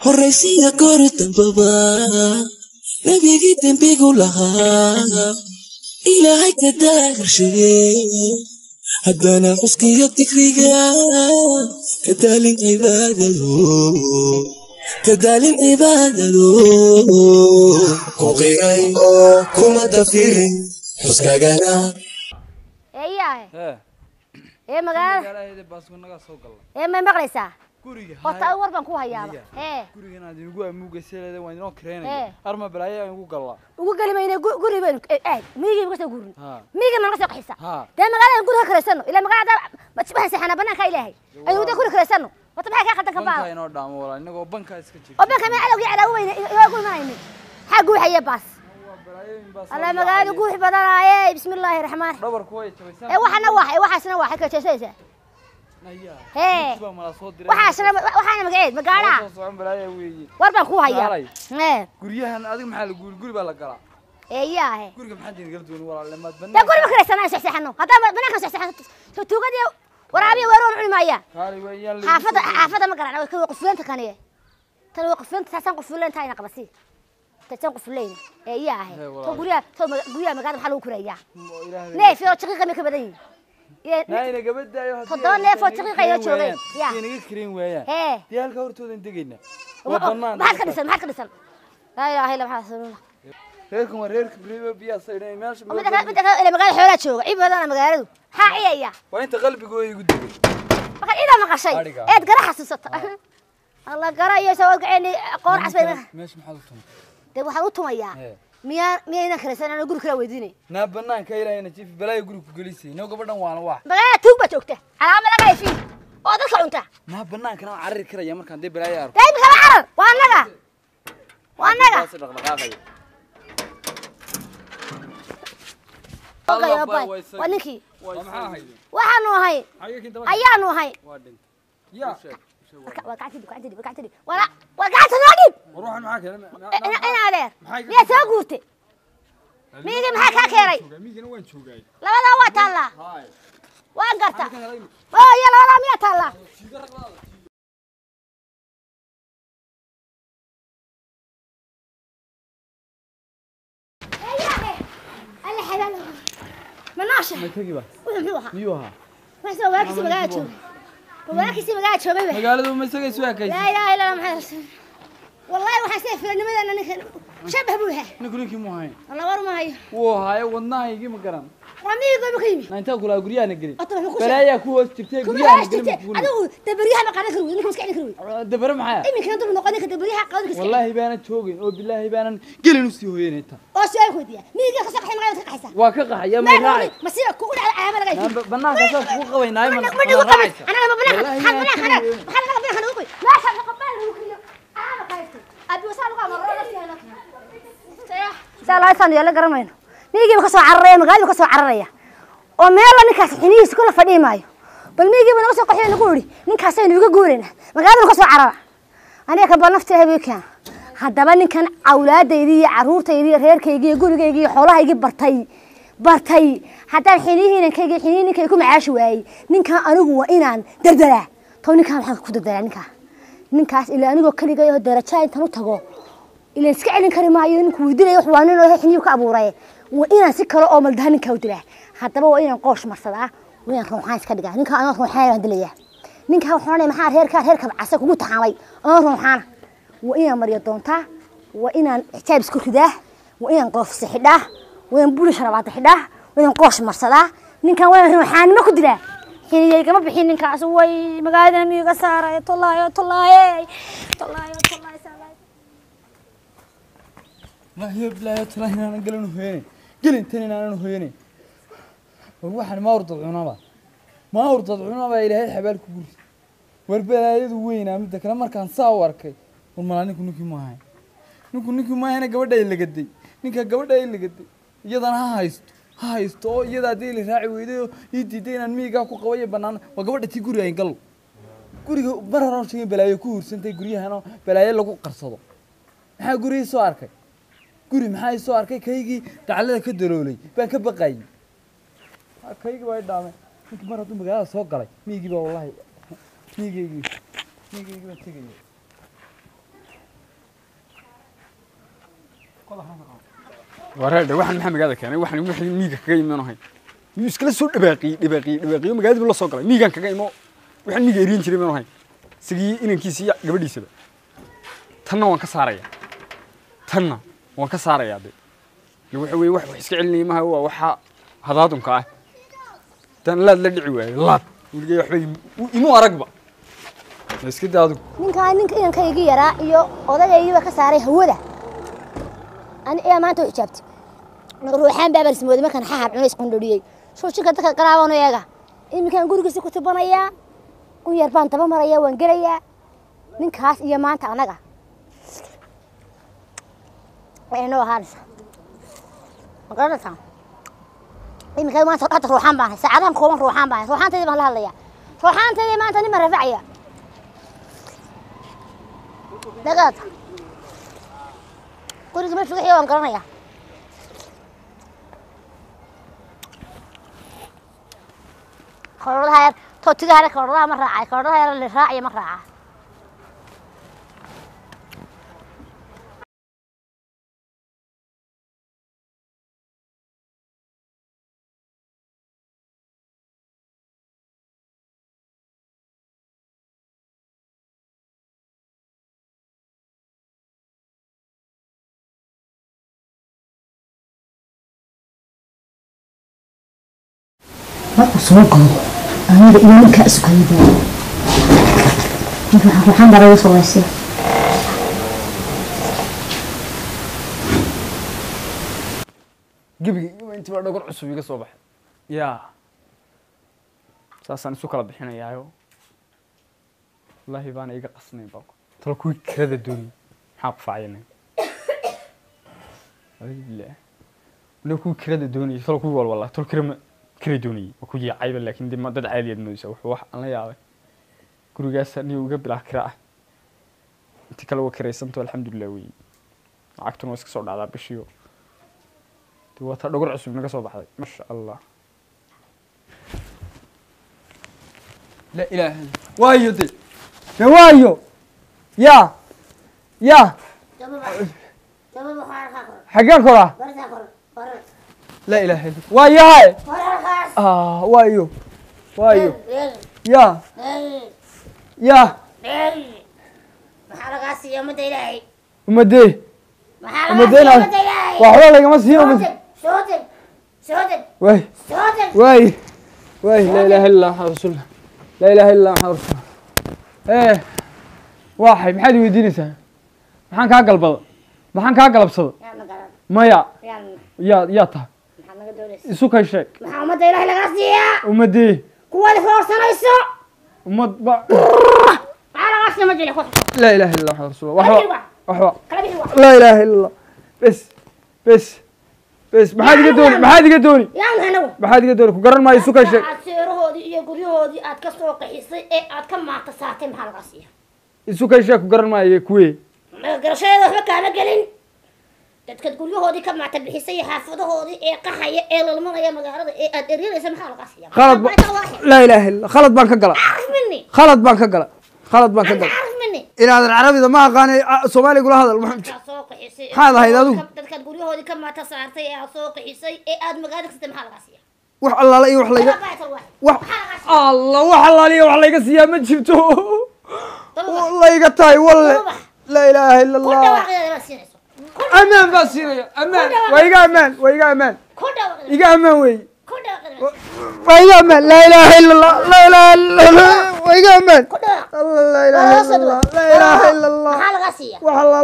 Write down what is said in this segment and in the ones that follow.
horraysiya goor dambaba nabigii dembigu lahaa ilaahay ka daahirshaye haddana xuskiyo dikriga kadaalin cibaadado ku qiray oo kuma dafirin xuskagana magaalada baaskunaga soo galay ma maqlaysaa guriga horta war baan ku hayaaba gurigan aad igu amuugayseelada waan inoo kareenay arma balaayo aan ugu galaa ugu galimayna guriga miigi ma soo guurin miigi ma soo qaxisa daa magaalada guriga kareysano ila magaalada waxaan saxana banaanka ilaahay ayuu daa guriga kareysano wata maxay ka qadan ka baa inoo dhaamo walaal inagoo banka iska jiro oo banka ma alawgi alaweyna iyo guriga xaq uu haye baas alla magaalada guux badanaaye bismillaahir rahmaan dhabar ku way tabaysan waxaasna waxay ka jeesaysaa waxaana magaceed magaala warbaan ku hayaa guryahan adiga maxaa la guri baa la galaa guriga maxaa diin gal doon walaal maad banaan taa guri ma kareysana saxsaxano hadaa banaanka saxsaxano tuugadi waraabiya weeroon culimaaya xaafada ma garana way qufleenta kaniye tan way qufleenta saasan qufleenta ayna qabasi tan qufleena to guriya magaalada waxa lagu kureeyaa neef iyo chiqiiqa ma ka badan yihiin nayna gabadhayo hadda neefo chiqiiqa iyo joogay inaga kireen weeyaan diyaalka hortooda degeena wadanaan maxaa ka dhisan la ilaaha illa allah reerku ma reerku briiba biya saydhay meesha magaalada xoolaha jooga ciidana magaaladu haayaya waa inta qalbigooda igu dibay marka ida maqashay eed gara xasuusata Allah garayo soo gacayni qoor casbay meesha maxaa u tumay waxaan u tumayaa miyayna kareysana guri kala weydiinay na banaanka ilaahayna jiif balay guri ku galisay noo gabadhan waana wax balay tuug ba joogta alaama laga ifin oo dadka cunta na banaanka na carri karaya markaan day balay arko day kala carar waa naga waa ninkii waxaanu ahay ayaanu ahay وقعتني ولا وقعت ناقد وروح معاك انا عليه يا سoo guurtay miigi maxaa ka keenay miigina waan joogay labada waa taala waan garta oo ya labada miya taala alla xalaal manasha ma tagi ba miyuha ma soo waagsi magaca joogay وراكي magaca joogay magaaladu ma isagay soo akay la ilaaha illa maxay wallahi waxa si fiirnimadana ninka shabah buuha ninkii mu hayn alla war ma hayo woo hayo wadnaaygi ma garan wamiigo ma kaymi inta kula guriyana gelin balaya ku hoos jirtay guriyana gelin adigu dabariyaha ma qadan karo ninka iska celin karo dabar maxay iminka dul noqon ninka dabariyaha qadan karo wallahi baana joogin oo billahi baana gelin u sii hooyeenayta oo soo koodiya miiga ka saqay magaalada ka qaxaysa waa ka qaxaya ma raacay ma si ku dhacay ayaama laga yiri banaanka soo ku qabaynaay ma raacaysa ana ma banaanka ugu ma sha qabal ugu kilo ana qaybta abi wasalu ka marro naftiina salaasan yala garamayno miiga ka soo cararaya magaalada ka soo cararaya oo meel ninkaas xiniis kula fadhiimaayo bal miigi bana soo qaxay lagu yiri ninkaas aynu iga guurina magaalada ka soo carara aniga ka bal naftii habeenka hadaba ninkan awlaadaydii iyo caruurtaydii reerkaygii iyo gurigayga iyo xoolahaygii bartay haddaan xiniinkay ku macaashi waayey ninkan anigu waa inaan dardaraa tow ninkan waxaan ku dardaraa ninkaas ilaa anigoo kaliga iyo daraja intaan u tago ilaa iska celin kari maayo ninku weydiinaya wax waa nin oo xiniin ka abuuray waa inaan si kale oo maldaha ninka u dilaa haddaba waa inaan qoosh marsadaa waa inaan ruuxaan iska dhigaa ninka aan ruuxaan dilaya ninka waxaan maxaa reerka bacasa kugu taxamay aan ruuxaan waa inaan mariyo doontaa waa inaan xijaab isku ridaa waa inaan qoof sixidhaa waa inaan bulish rabaad xidhaa waa inaan qoosh marsadaa ninkan waa ruuxaan ma ku dilaa xiliyay kama bixin ninkaas way magaalada miiga saaray tolaayo ما هي بلا تراهنا نقلن هويني قلن تاني أنا هويني وواحد ما ورد العنابة إلى هاي حبال كبر وربنا يدو وين عم تكلم مركان صور كي والمراني نكون ما هنا قبل اللي قدي نكا قبل اللي قدي يدنا هايستو يدا دي اللي راعي ويدو يدينا الميجا كو قوية بنان وقبل تيجوري ينقلوا كوري برا راشين بلاي كور سنتي كوري هنا بلاي لقو قرصدو ها كوري صور كي guri maxay soo arkay kaygii dacalada ka daloolay baan ka baqay kaygii way dhaamay inta mar haduu magaalada soo galay miigi baa wallahi miigi baan tagay ورا ده واحد محمد هذا كان واحد ميجا كجاي منه هاي يسكل سود دباقي يوم قاعد بالله صقله ميجا كجاي مو واحد ميجا يرين شري منه هاي سجي إن كيسي قبل يسبب تنا وان كساريا تنا وان كساريا ده يوحوي واحد يسكعلني ما هو وحى هذاتهم كاه تن لا دعوة لا ولقي واحد يمو أرقبه بس كده هذا ninka inanka iga yaraa iyo odagayga ka saaray hawada أنا ما أنتوا إجابتي روحان بابا اسمه ما كان حاب عنا يسكن دوريي شو شو كده قرابة ونيجا إن كان يقول قصة كتب بنايا ويربان تبى مريا وانجريا من كاس يا ما أنت عناجا إنه هارس مقرنا ثام إن كان ما تقطع روحان باه ساعدهم كومن روحان باه روحان تدي ما لها روحان تدي ما أنت نمر رفعية دقات كل زمان في حيوان قرنية خرّها توتي هذا خرّها مرة عاي خرّها اللي راعي مرة عاي markuu soo galo aniga iyo ninka isku hayday waxaan baray soo waasay قبل أنت بعد أقول عصبي كصباح يا ساسان سو كلا بحنا ياهو والله بان إيجا قصني باك ترى كوي كذا دوني حاق فعيني الله لو كوي كذا دوني ترى كوي والله ترى كرم كريدوني وكوي عيب لكن دي ما دد عالي الموسى وح أنا يا كل جالس أني وجب العكرة أنت كلا وكريسنتو الحمد لله وي عكتون واسك صعد على بشيو تو ترى دقر عصب نقص صباح ما شاء الله لا إله إلا وايو دي وايو يا حقا كرة لا إله إلا وايو هاي وايو يا محرقاسي يا مدى إلهي ومدي وحوالي لك ما سيهم سودن واي لا إله إلا الله محمد رسول الله لا إله إلا الله محمد رسول الله واحد محد يدينيسا maxaan ka galbado maxaan ka galabsado maya ya ta isu kay sheeg maxaa umada ilaahay laga siiyaa umadii kuwada hoorsanayso umad ba ala asna ma jilay لا إله إلا الله محمد رسول الله وحوا لا إله إلا الله بس ما حد يقدرني كقرن ما يسوق الشيء سيرهودي iyo guryahoodii aad ka soo qaxisay ee aad ka maanta saartay maxaa laga siiyaa يسوق الشيء كقرن ما يكوي garashada waxba kaama gelin dadka guryahoodii ka maanta bixisay xaafadahoodii ee qaxaya ee lalmanaya magaalada ee aad ereeraysa maxaa laga siiyaa خالد لا إله إلا خالد بان كقلا خالد بان كقلا إلى هذا العربي إذا ما قاني صومالي يقول هذا المحمد هذا هيدا dadka guryahoodii ka maanta saartay ee soo qaxisay ee aad magaalada ka maxaa laga siiyaa وح الله لا يوح لي الله وح الله لي وح لي قصيا ما جبته والله يقطعي والله لا إله إلا الله أمان بسيرة أمان ويقى أمان يقى أمان ويقى أمان لا إله إلا الله لا إله إلا الله ويقى أمان الله لا إله إلا الله لا إله إلا الله وح الله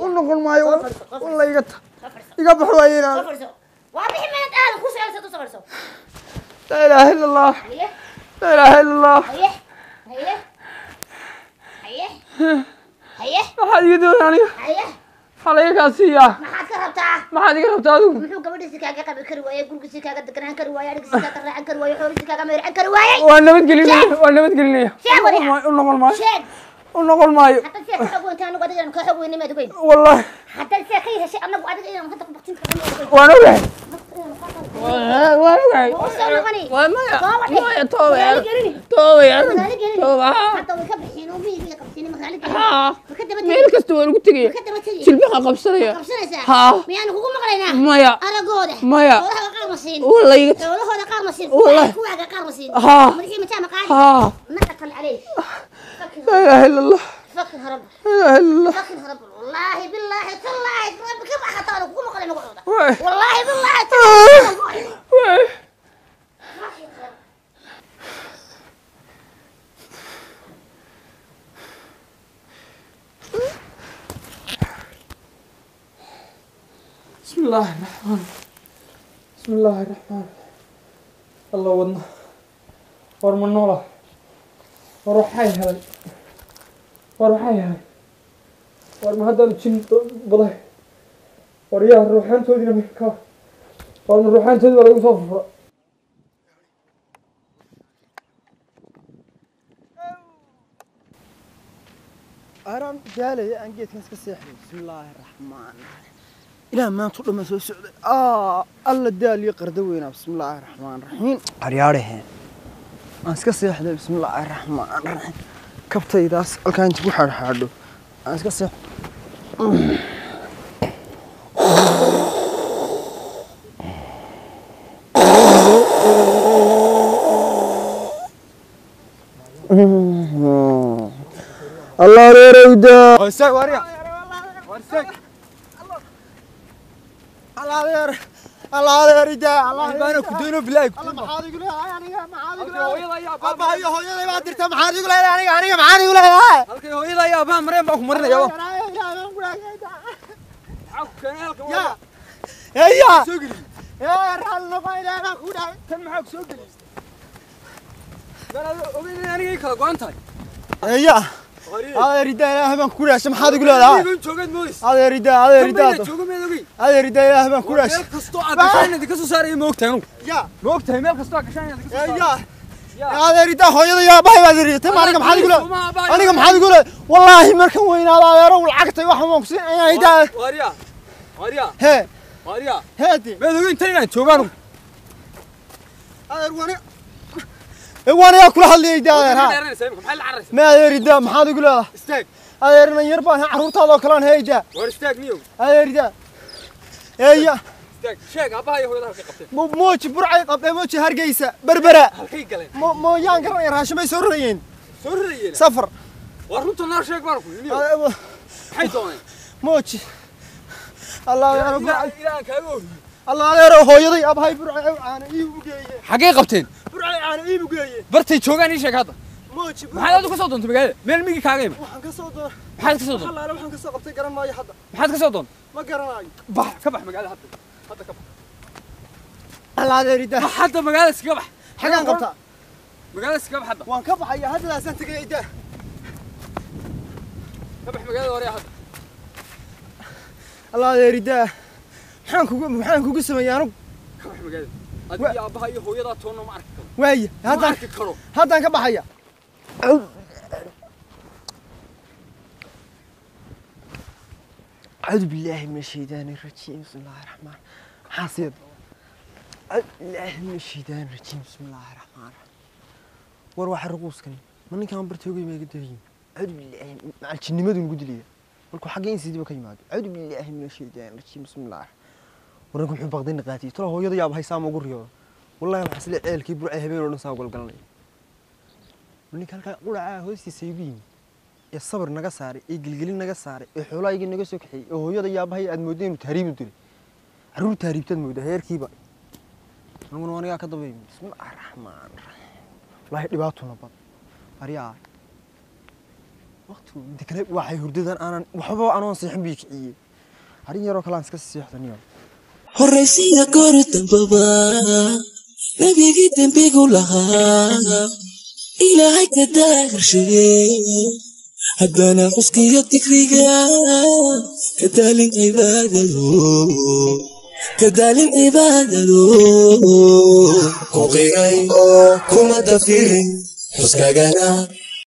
ونقول معي والله يقطع حوالينا لا إله إلا الله لا إله إلا الله ما حد يقدر يعني حاليا كاسية ما حد يقرب هذا محو قبل سكاكا قبل كرواية قول سكاكا دكان كرواية أنا سكاكا راعي كرواية حول سكاكا ميرعن كرواية وأنا بتقولي ونقول ماي حتى السياق حبوا أنت أنا قادر أنا كحبوا إني ما تقول والله حتى السياق هي شيء أنا قادر إني ما تقول بقتين وأنا وعي حتى ويكبر حين ومي اللي قبتين meel kasta waan ugu tegaya jilbaha qabsanaya miyaan kugu maqlaynaa maya aragooda maya xoolaha qaar ma siin wallahi xoolahooda qaar ma siin wallahi kuwaaga qaar ma siin ها markii mataa maqaadi ها naqal عليه لا اله الا الله فكر هرب لا اله الا الله فكر هرب والله بالله تالله ربك ما خطر kugu maqlayn magacooda والله بالله بسم الله الرحمن بسم الله الرحمن الله ودنا ورمن نولا وروحي هذا وروحي هذا ورم هذا الجن بضح ورياه الروحان تودينا بكا ورم الروحان تودي ولا يصفر أرام جالي أنجيت كنسك السحر بسم الله الرحمن الرحيم إلى ما تطلع ما سوى السعودية الله دال يقردوينا بسم الله الرحمن الرحيم عريارهن أنسك السحر بسم الله الرحمن الرحيم كبتي داس الكان تبو حاردو أنسك السحر الله يريده وسك وريا وسك الله يريده الله انا كدينو بلاك الله maxaad igu leeyahay aniga maxaad igu leeyahay hooyaday baad dirta maxaad igu leeyahay aniga maxaad igu leeyahay halkay hooyada ayaa baa mareen baa ku marinaya يا يا رحل نفايدا أنا كودا tan maxaa ku soo galay garado ogeyn aniga kala go'antahay يا هذا رجال أهبان كودا شو محد يقول هذا هذا رجال هذا رجال أهبان كودا meel kasto aad gashaan idin ka soo saaray moogtahay يا moogtahay meel kasto aad gashaan idin ka soo saaray هذا رجال هويدا يا باي هذا رجال تم أنا محد يقول أنا محد يقول والله مركب وين هذا يا رجل العقد واحد مقصين أنا رجال واريا هي واريا هادي meel ogeyn tan inaan joogaan هذا وانا ياكل هاللي يدار ما يريد ما حد يقول هذا استاك هذا يرنا يربان عروت هذا كلام هيدا war istaag niyow هذا يريد ايا istaag sheeg abahay hooyada halkay qabteen موج برعي قبل موج هرقيسه بربره halkay galeen مو يان قرن يراشم ما يسوريين soo rirayeen سفر war runta naar sheeg baan ku niyow maxay dooneen موج الله يا رب ilaahan kaaga ogi الله يا رب هويدي ابهاي برعي انا ايبو geeye xagee qabteen برعي انا ايبو geeye bartay joogaan ii sheeg hadda موج maxaad aad ku soo doontay magaalada meel migi kaaga ima waxaan ka soo door maxaad ka soo doontay xalaalo waxaan ka soo qabtay garan maayo hadda maxaad ka soo doontay ma garanayo bax ka bax magaalada hadda ka bax الله يريد hadda magaalada iskaga bax xagaan qabtaa magaalada iskaga bax hadda waan ka baxaya hadda laasan tagay ida ka bax magaalada hore hadda الله يريد maxaan kugu sameeyay anigu ka bax magaalada adiga abahay iyo hooyada toona ma arki karo waay hadda arki karo haddaan ka baxaya أعوذ بالله من الشيطان الرجيم بسم الله الرحمن حاسب أعوذ بالله من الشيطان الرجيم بسم الله الرحمن الرحيم وروح الرقوس كان من كان برتوقي ما يقدرين أعوذ بالله مع الجن ما دون قدليه ولكم حقين سيدي بكي ماد أعوذ بالله من الشيطان الرجيم بسم الله ورنكم حب بغدين نقاتي ترى هو يضيع بهاي سام وقريه والله ما حسلي عيل كي برعي هبين ونسا وقل قلني من كان قرعه هوستي سيبين الصبر naga saaray ee gilgilin naga saaray ee xoolaayga naga soo kaxay ee hooyada yaabahay aad moodeen tahriib diray caruur tahriibtad mooda heerkiiba anaguna wanaga ka dabay bismillaahir rahmaanir rahiim wallahi dhibaatuna bad ariyaa waqti dikale waxay hurdadan aanan waxba aanan seexin bii kiciye arin yaro kala iska seexdaniyo horeysiya goortan baba nabigi dambigu lahaa ilaahay ka daarshay haddana xuskiyo tikriga kadaalin cibaadado ku qiray oo kuma dafirin xuskagana